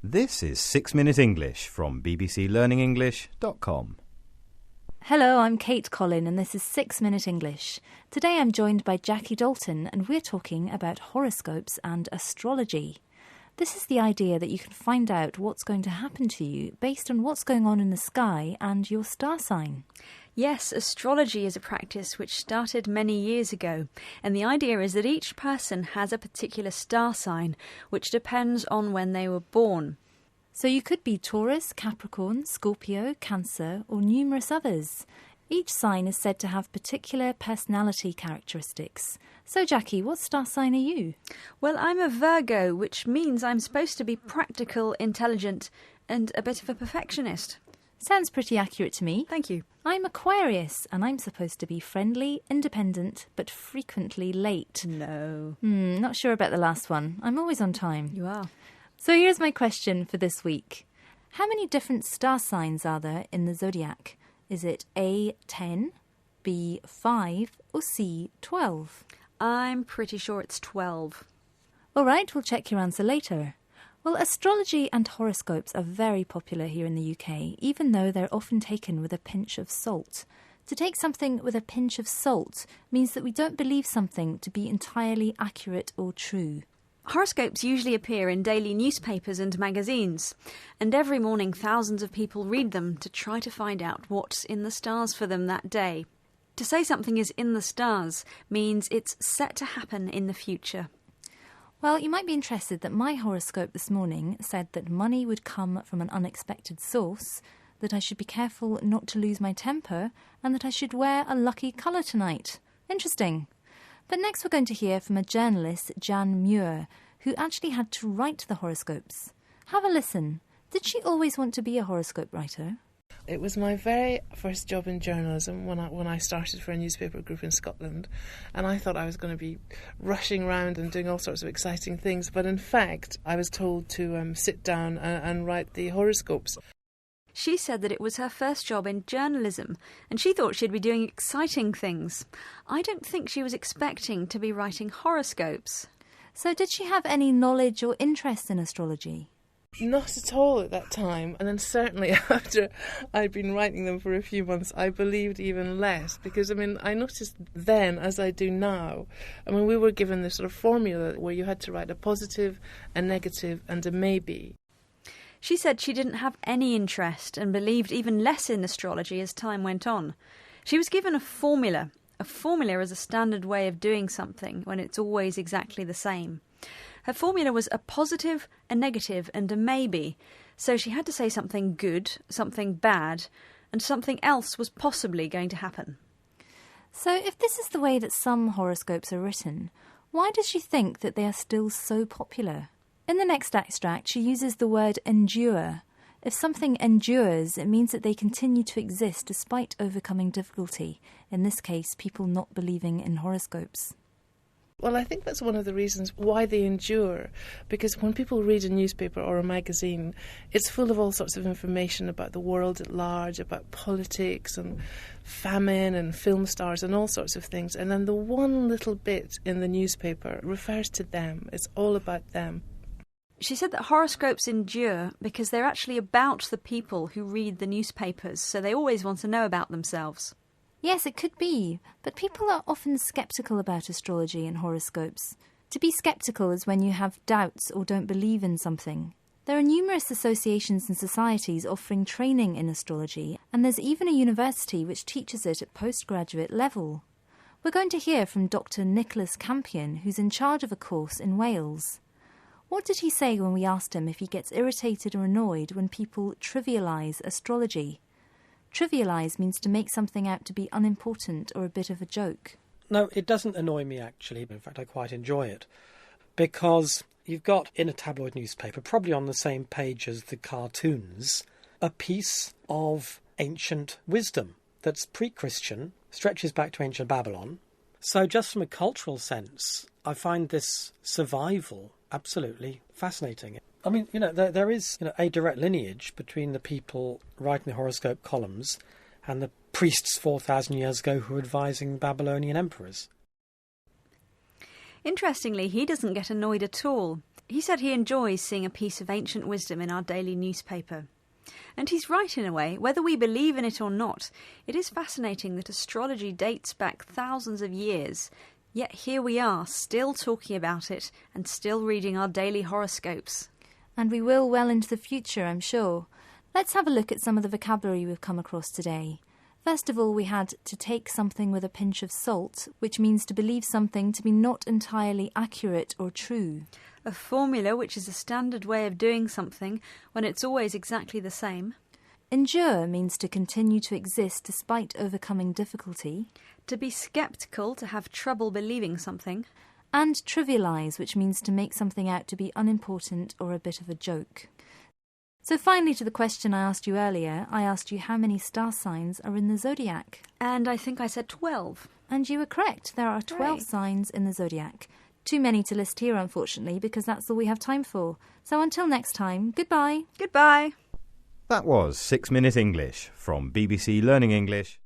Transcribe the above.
This is 6 Minute English from bbclearningenglish.com. Hello, I'm Kate Collin and this is 6 Minute English. Today I'm joined by Jackie Dalton and we're talking about horoscopes and astrology. This is the idea that you can find out what's going to happen to you based on what's going on in the sky and your star sign. Yes, astrology is a practice which started many years ago, and the idea is that each person has a particular star sign, which depends on when they were born. So you could be Taurus, Capricorn, Scorpio, Cancer, or numerous others. Each sign is said to have particular personality characteristics. So Jackie, what star sign are you? Well, I'm a Virgo, which means I'm supposed to be practical, intelligent, and a bit of a perfectionist. Sounds pretty accurate to me. Thank you. I'm Aquarius, and I'm supposed to be friendly, independent, but frequently late. No. Not sure about the last one. I'm always on time. You are. So here's my question for this week. How many different star signs are there in the zodiac? Is it A, 10, B, 5, or C, 12? I'm pretty sure it's 12. All right, we'll check your answer later. Well, astrology and horoscopes are very popular here in the UK, even though they're often taken with a pinch of salt. To take something with a pinch of salt means that we don't believe something to be entirely accurate or true. Horoscopes usually appear in daily newspapers and magazines, and every morning thousands of people read them to try to find out what's in the stars for them that day. To say something is in the stars means it's set to happen in the future. Well, you might be interested that my horoscope this morning said that money would come from an unexpected source, that I should be careful not to lose my temper, and that I should wear a lucky colour tonight. Interesting. But next we're going to hear from a journalist, Jan Muir, who actually had to write the horoscopes. Have a listen. Did she always want to be a horoscope writer? It was my very first job in journalism when I started for a newspaper group in Scotland, and I thought I was going to be rushing around and doing all sorts of exciting things, but in fact I was told to sit down and write the horoscopes. She said that it was her first job in journalism, and she thought she'd be doing exciting things. I don't think she was expecting to be writing horoscopes. So did she have any knowledge or interest in astrology? Not at all at that time, and then certainly after I'd been writing them for a few months, I believed even less, because I noticed then, as I do now, we were given this sort of formula where you had to write a positive, a negative and a maybe. She said she didn't have any interest and believed even less in astrology as time went on. She was given a formula. A formula is a standard way of doing something when it's always exactly the same. Her formula was a positive, a negative and a maybe, so she had to say something good, something bad, and something else was possibly going to happen. So if this is the way that some horoscopes are written, why does she think that they are still so popular? In the next extract, she uses the word endure. If something endures, it means that they continue to exist despite overcoming difficulty, in this case, people not believing in horoscopes. Well, I think that's one of the reasons why they endure, because when people read a newspaper or a magazine, it's full of all sorts of information about the world at large, about politics and famine and film stars and all sorts of things, and then the one little bit in the newspaper refers to them. It's all about them. She said that horoscopes endure because they're actually about the people who read the newspapers, so they always want to know about themselves. Yes, it could be, but people are often sceptical about astrology and horoscopes. To be sceptical is when you have doubts or don't believe in something. There are numerous associations and societies offering training in astrology, and there's even a university which teaches it at postgraduate level. We're going to hear from Dr. Nicholas Campion, who's in charge of a course in Wales. What did he say when we asked him if he gets irritated or annoyed when people trivialise astrology? Trivialise means to make something out to be unimportant or a bit of a joke. No, it doesn't annoy me actually. In fact, I quite enjoy it. Because you've got in a tabloid newspaper, probably on the same page as the cartoons, a piece of ancient wisdom that's pre-Christian, stretches back to ancient Babylon. So just from a cultural sense, I find this survival absolutely fascinating. There is a direct lineage between the people writing the horoscope columns and the priests 4,000 years ago who were advising Babylonian emperors. Interestingly, he doesn't get annoyed at all. He said he enjoys seeing a piece of ancient wisdom in our daily newspaper. And he's right in a way. Whether we believe in it or not, it is fascinating that astrology dates back thousands of years, yet here we are, still talking about it and still reading our daily horoscopes. And we will well into the future, I'm sure. Let's have a look at some of the vocabulary we've come across today. First of all, we had to take something with a pinch of salt, which means to believe something to be not entirely accurate or true. A formula, which is a standard way of doing something when it's always exactly the same. Endure means to continue to exist despite overcoming difficulty. To be sceptical, to have trouble believing something. And trivialise, which means to make something out to be unimportant or a bit of a joke. So finally, to the question I asked you earlier, I asked you how many star signs are in the zodiac. And I think I said 12. And you were correct. There are 12 signs in the zodiac. Too many to list here, unfortunately, because that's all we have time for. So until next time, goodbye. Goodbye. That was 6 Minute English from BBC Learning English.